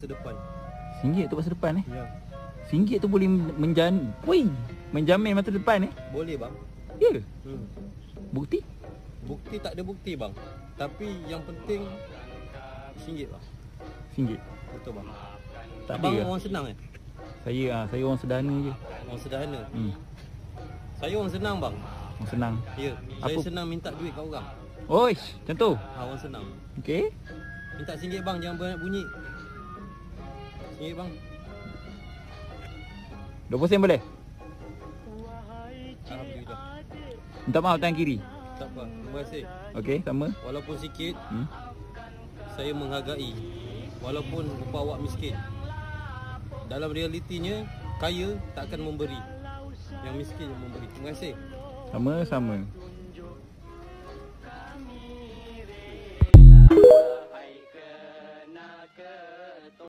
masa depan. RM1 untuk masa depan Ya. RM1 tu boleh menjamin masa depan Boleh bang. Ya. Bukti? Bukti tak ada bukti bang. Tapi yang penting RM1 bang. RM1. Betul bang. Tak Abang ada ke? orang senang Saya orang sederhana je. Orang sederhana. Hmm. Saya orang senang bang. Orang senang. Ya. Saya Apa? senang minta duit kat orang. Oish, macam tu. Orang senang. Okey. Minta RM1 bang, jangan banyak bunyi. RM1 bang. 20 sen boleh? Alhamdulillah. Minta maaf tangan kiri. Tak apa. Terima kasih. Okey, sama. Walaupun sikit, Hmm. saya menghargai. Walaupun rupa awak miskin. Dalam realitinya, kaya tak akan memberi. Yang miskin yang memberi. Terima kasih. Sama-sama.